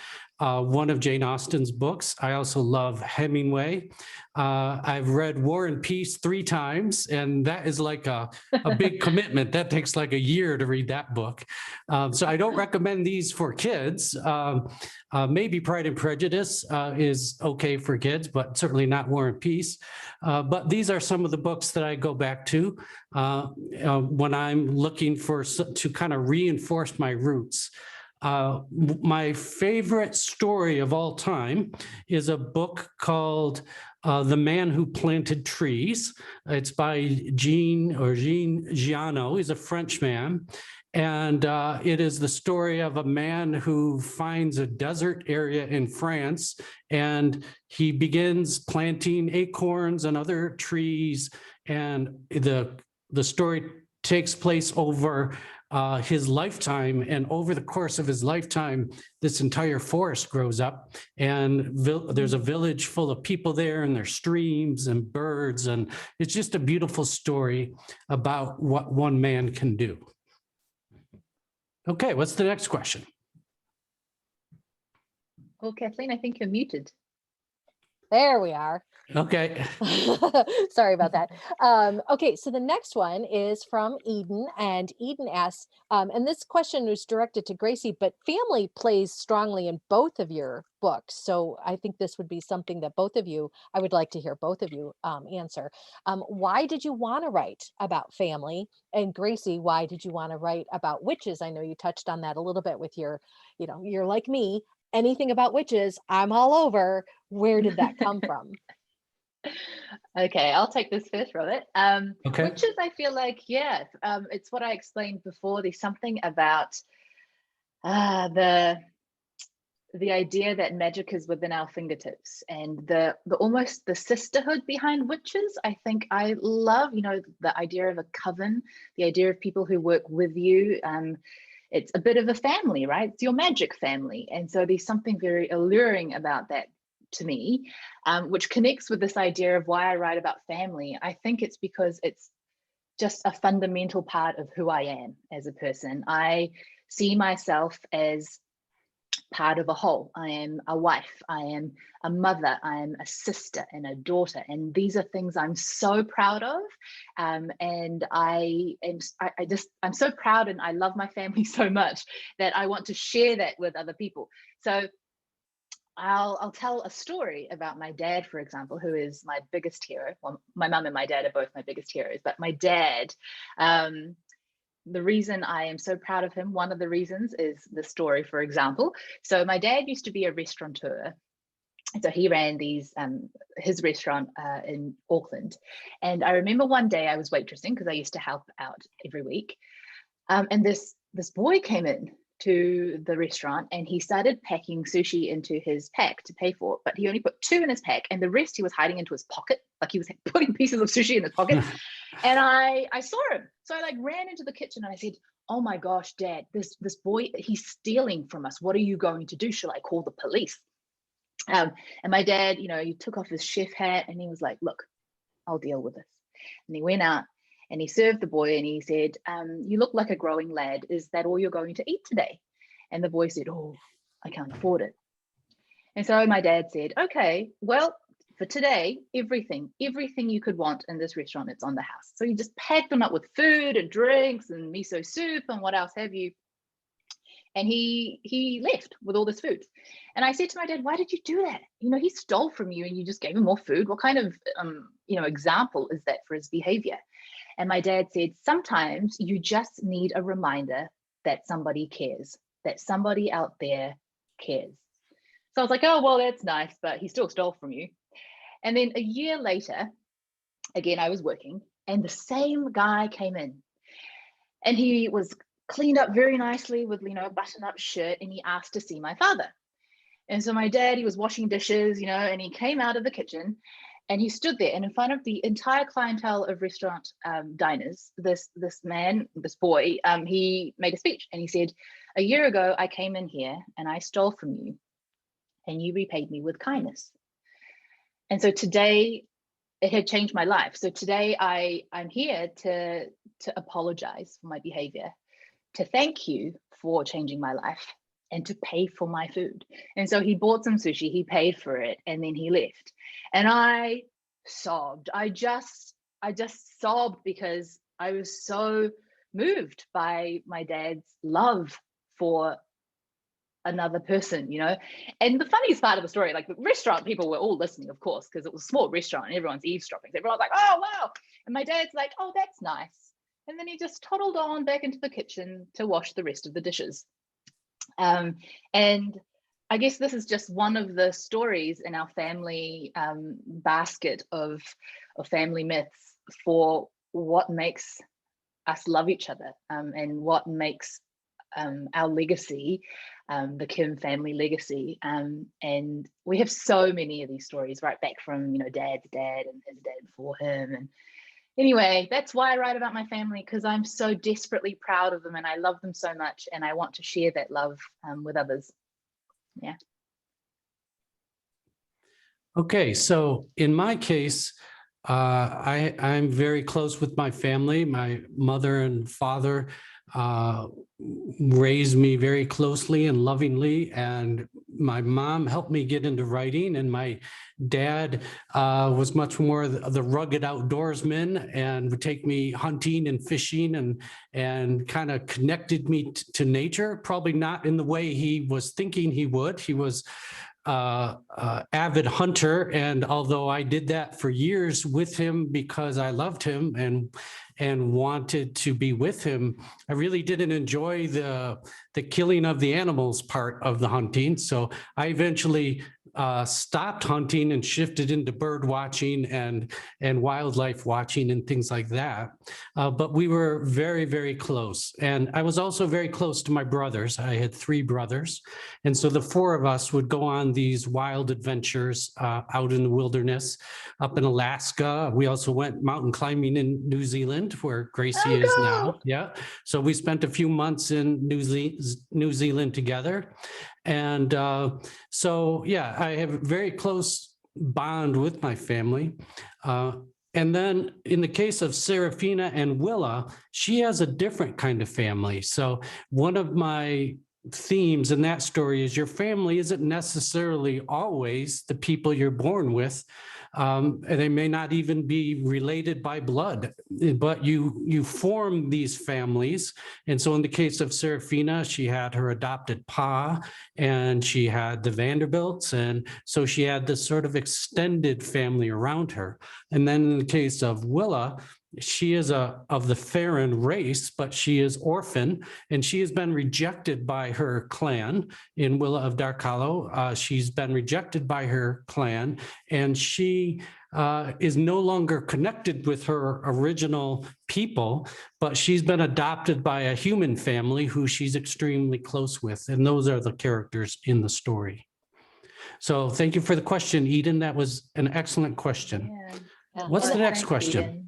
one of Jane Austen's books. I also love Hemingway. I've read War and Peace 3 times, and that is like a big commitment. That takes like a year to read that book. So I don't recommend these for kids. Maybe Pride and Prejudice is okay for kids, but certainly not War and Peace. But these are some of the books that I go back to when I'm looking to kind of reinforce my roots. My favorite story of all time is a book called The Man Who Planted Trees. It's by Jean Giono. He's a Frenchman. And it is the story of a man who finds a desert area in France, and he begins planting acorns and other trees. And the story takes place over his lifetime, and over the course of his lifetime, this entire forest grows up, and there's a village full of people there, and there's streams and birds, and it's just a beautiful story about what one man can do. Okay, what's the next question? Oh, Kathleen, I think you're muted. There we are. Okay. Sorry about that. Okay, so the next one is from Eden, and Eden asks, and this question was directed to Graci, but family plays strongly in both of your books. So I think this would be something that I would like to hear both of you answer. Why did you want to write about family? And Graci, why did you want to write about witches? I know you touched on that a little bit with your, you're like me, anything about witches, I'm all over. Where did that come from? Okay, I'll take this first, Robert. Okay. Witches, I feel like, it's what I explained before. There's something about the idea that magic is within our fingertips, and the almost the sisterhood behind witches. I think I love, the idea of a coven, the idea of people who work with you. It's a bit of a family, right? It's your magic family, and so there's something very alluring about that to me, which connects with this idea of why I write about family. I think it's because it's just a fundamental part of who I am as a person. I see myself as part of a whole. I am a wife, I am a mother, I am a sister and a daughter, and these are things I'm so proud of. And I'm so proud, and I love my family so much that I want to share that with other people. So I'll tell a story about my dad, for example, who is my biggest hero. Well, my mum and my dad are both my biggest heroes, but my dad, the reason I am so proud of him, one of the reasons is the story, for example. So my dad used to be a restaurateur. So he ran his restaurant in Auckland. And I remember one day I was waitressing because I used to help out every week. And this boy came in to the restaurant, and he started packing sushi into his pack to pay for it, but he only put 2 in his pack, and the rest he was hiding into his pocket, like he was putting pieces of sushi in his pocket. And I saw him, so I ran into the kitchen and I said, "Oh my gosh, Dad, this boy, he's stealing from us. What are you going to do? Shall I call the police?" And my dad, he took off his chef hat and he was like, "Look, I'll deal with this." And he went out and he served the boy, and he said, "You look like a growing lad. Is that all you're going to eat today?" And the boy said, "Oh, I can't afford it." And so my dad said, "Okay, well, for today, everything you could want in this restaurant, it's on the house." So he just packed them up with food and drinks and miso soup and what else have you. And he left with all this food. And I said to my dad, "Why did you do that? He stole from you and you just gave him more food. What kind of example is that for his behavior?" And my dad said, "Sometimes you just need a reminder that somebody cares, that somebody out there cares." So I was like, "Oh, well, that's nice, but he still stole from you." And then a year later, again, I was working, and the same guy came in, and he was cleaned up very nicely with, a button-up shirt, and he asked to see my father. And so my dad, he was washing dishes, you know, and he came out of the kitchen and he stood there, and in front of the entire clientele of restaurant diners, this boy, he made a speech, and he said, "A year ago, I came in here and I stole from you, and you repaid me with kindness." And so today, it had changed my life. So today, I'm here to apologize for my behavior, to thank you for changing my life, and to pay for my food. And so he bought some sushi, he paid for it, and then he left. And I sobbed. I just sobbed because I was so moved by my dad's love for another person, you know. And the funniest part of the story, like the restaurant people were all listening, of course, because it was a small restaurant and everyone's eavesdropping. So everyone's like, "Oh, wow." And my dad's like, "Oh, that's nice." And then he just toddled on back into the kitchen to wash the rest of the dishes. And I guess this is just one of the stories in our family basket of family myths for what makes us love each other, and what makes our legacy, the Kim family legacy. And we have so many of these stories right back from, you know, dad's dad and his dad before him. And anyway, that's why I write about my family, because I'm so desperately proud of them and I love them so much, and I want to share that love with others. Yeah. Okay, so in my case, I'm very close with my family. My mother and father raised me very closely and lovingly, and my mom helped me get into writing, and my dad was much more the rugged outdoorsman and would take me hunting and fishing and kind of connected me to nature, probably not in the way he was thinking he would. He was avid hunter, and although I did that for years with him because I loved him and wanted to be with him, I really didn't enjoy the killing of the animals part of the hunting. So I eventually stopped hunting and shifted into bird watching and wildlife watching and things like that. But we were very, very close. And I was also very close to my brothers. I had 3 brothers. And so the 4 of us would go on these wild adventures out in the wilderness, up in Alaska. We also went mountain climbing in New Zealand, where Graci is now. Yeah. So we spent a few months in New Zealand together. And so, yeah, I have a very close bond with my family. And then in the case of Seraphina and Willa, she has a different kind of family. So one of my themes in that story is your family isn't necessarily always the people you're born with. And they may not even be related by blood, but you form these families. And so in the case of Seraphina, she had her adopted pa, and she had the Vanderbilts. And so she had this sort of extended family around her. And then in the case of Willa, she is of the Farron race, but she is orphan, and she has been rejected by her clan in Willa of Dark Hollow. She's been rejected by her clan, and she is no longer connected with her original people, but she's been adopted by a human family who she's extremely close with. And those are the characters in the story. So thank you for the question, Eden. That was an excellent question. Yeah. What's the next Thanks, question? Eden.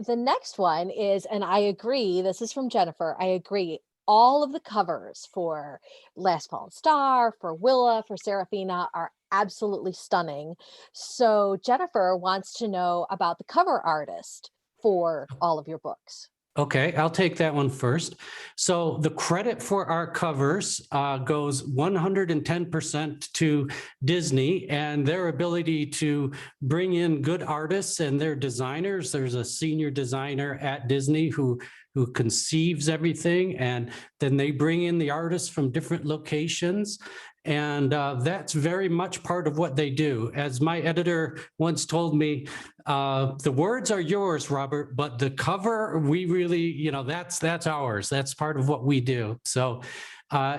The next one is, and I agree, this is from Jennifer. I agree. All of the covers for Last Fallen Star, for Willa, for Seraphina are absolutely stunning. So Jennifer wants to know about the cover artist for all of your books. Okay, I'll take that one first. So the credit for our covers goes 110% to Disney and their ability to bring in good artists and their designers. There's a senior designer at Disney who conceives everything, and then they bring in the artists from different locations. And that's very much part of what they do. As my editor once told me, the words are yours, Robert, but the cover, we really, that's ours. That's part of what we do. So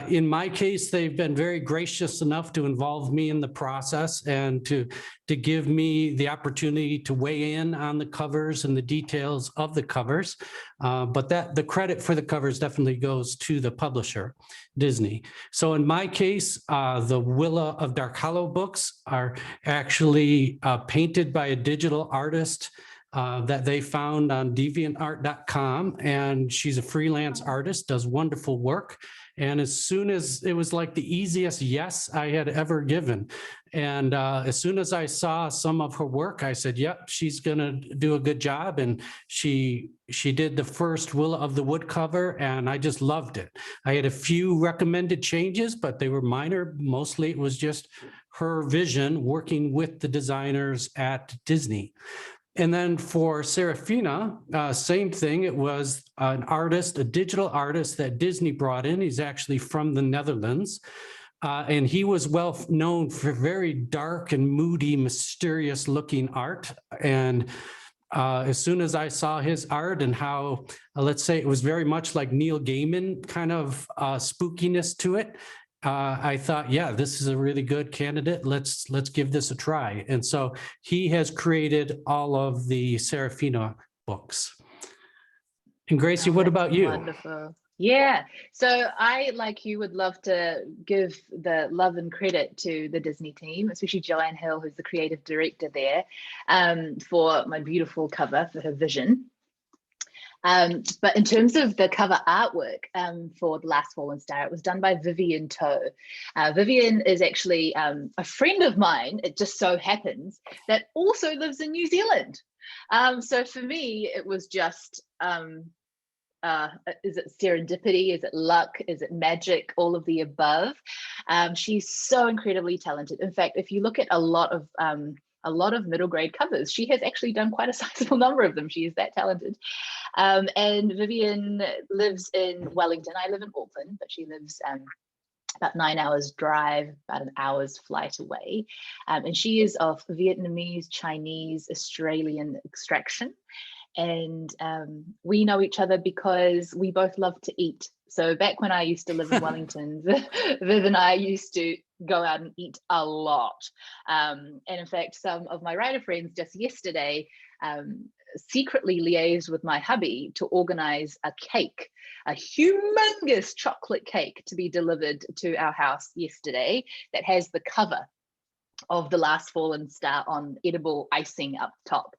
in my case, they've been very gracious enough to involve me in the process and to give me the opportunity to weigh in on the covers and the details of the covers. But the credit for the covers definitely goes to the publisher, Disney. So in my case, the Willa of Dark Hollow books are actually painted by a digital artist that they found on deviantart.com. And she's a freelance artist, does wonderful work. And as soon as it was like the easiest yes I had ever given. And as soon as I saw some of her work, I said, yep, she's going to do a good job. And she did the first Willa of the Wood cover, and I just loved it. I had a few recommended changes, but they were minor. Mostly it was just her vision working with the designers at Disney. And then for Seraphina, same thing. It was an artist, a digital artist that Disney brought in. He's actually from the Netherlands. And he was well known for very dark and moody, mysterious looking art. And as soon as I saw his art and how, let's say it was very much like Neil Gaiman kind of spookiness to it, I thought, yeah, this is a really good candidate. Let's give this a try. And so he has created all of the Seraphina books. And Gracie, what about you? Wonderful. Yeah. So I, like you, would love to give the love and credit to the Disney team, especially Joanne Hill, who's the creative director there, for my beautiful cover for her vision. But in terms of the cover artwork for The Last Fallen Star, it was done by Vivian Toe. Vivian is actually a friend of mine. It just so happens that also lives in New Zealand. So for me, it was just, is it serendipity? Is it luck? Is it magic? All of the above. She's so incredibly talented. In fact, if you look at a lot of middle grade covers, she has actually done quite a sizable number of them. She is that talented. And Vivian lives in Wellington. I live in Auckland, but she lives about 9 hours drive, about an hour's flight away. And she is of Vietnamese, Chinese, Australian extraction. And we know each other because we both love to eat. So back when I used to live in Wellington, Viv and I used to go out and eat a lot. And in fact, some of my writer friends just yesterday secretly liaised with my hubby to organize a cake, a humongous chocolate cake to be delivered to our house yesterday that has the cover of The Last Fallen Star on edible icing up top.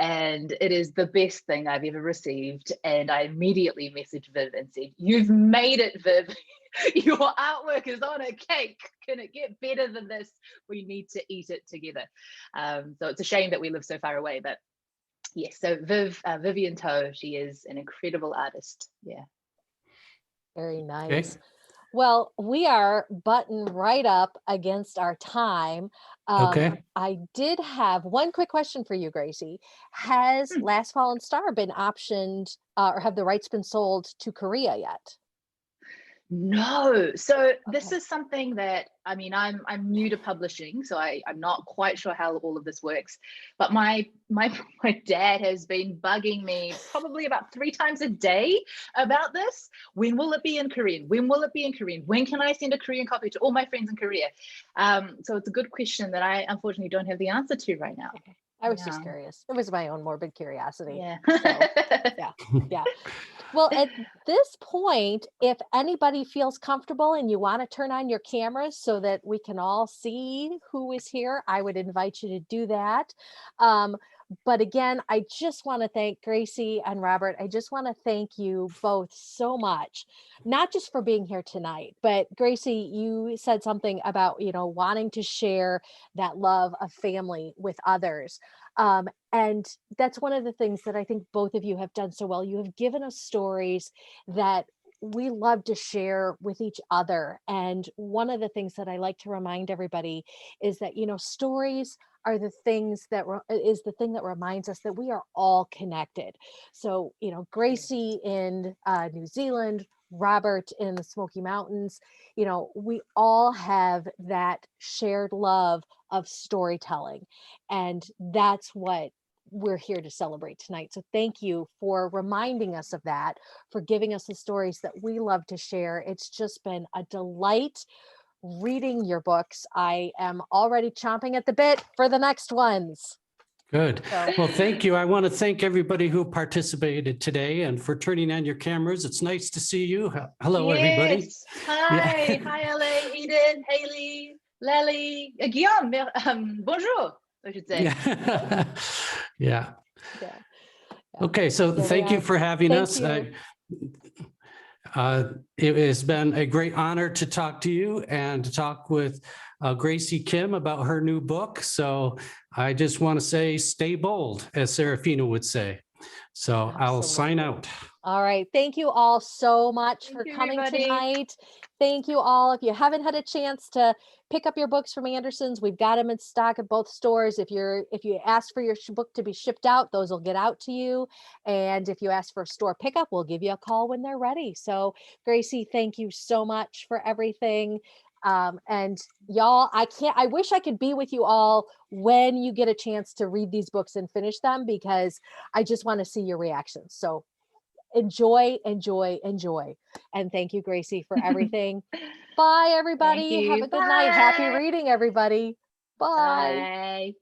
And it is the best thing I've ever received. And I immediately messaged Viv and said, "You've made it, Viv. Your artwork is on a cake. Can it get better than this? We need to eat it together." So it's a shame that we live so far away, but yes, so Vivian Toe, she is an incredible artist. Yeah. Very nice. Okay. Well, we are buttoned right up against our time. Okay. I did have one quick question for you, Gracie. Has Last Fallen Star been optioned or have the rights been sold to Korea yet? No. So this is something that, I mean, I'm new to publishing, so I'm not quite sure how all of this works. But my dad has been bugging me probably about 3 times a day about this. When will it be in Korean? When will it be in Korean? When can I send a Korean copy to all my friends in Korea? So it's a good question that I unfortunately don't have the answer to right now. Okay. I was just curious. It was my own morbid curiosity. Yeah. So, yeah. Well, at this point, if anybody feels comfortable and you want to turn on your cameras so that we can all see who is here, I would invite you to do that. But again, I just want to thank Gracie and Robert. I just want to thank you both so much, not just for being here tonight, but Gracie, you said something about, wanting to share that love of family with others. And that's one of the things that I think both of you have done so well. You have given us stories that we love to share with each other. And one of the things that I like to remind everybody is that, stories are the things that is the thing that reminds us that we are all connected. So, Gracie in New Zealand, Robert in the Smoky Mountains, we all have that shared love of storytelling. And that's what we're here to celebrate tonight. So thank you for reminding us of that, for giving us the stories that we love to share. It's just been a delight reading your books. I am already chomping at the bit for the next ones. Good. Well, thank you. I want to thank everybody who participated today and for turning on your cameras. It's nice to see you. Hello, everybody. Hi, hi, LA, Eden, Haley, Lely, Guillaume. Bonjour, I should say. Yeah. Yeah. Yeah. Okay, so There we thank you are. for having Thank us. you. It has been a great honor to talk to you and to talk with Gracie Kim about her new book. So I just want to say, stay bold, as Seraphina would say. So I'll sign Absolutely. out. All right. Thank you all so much Thank for you, coming everybody. tonight. Thank you all. If you haven't had a chance to pick up your books from Anderson's, we've got them in stock at both stores. If you ask for your book to be shipped out, those will get out to you. And if you ask for a store pickup, we'll give you a call when they're ready. So Gracie, thank you so much for everything. And y'all, I wish I could be with you all when you get a chance to read these books and finish them, because I just want to see your reactions. So enjoy, enjoy, enjoy. And thank you, Gracie, for everything. Bye, everybody. Thank Have you. a good night. Happy Bye. reading, everybody. Bye. Bye.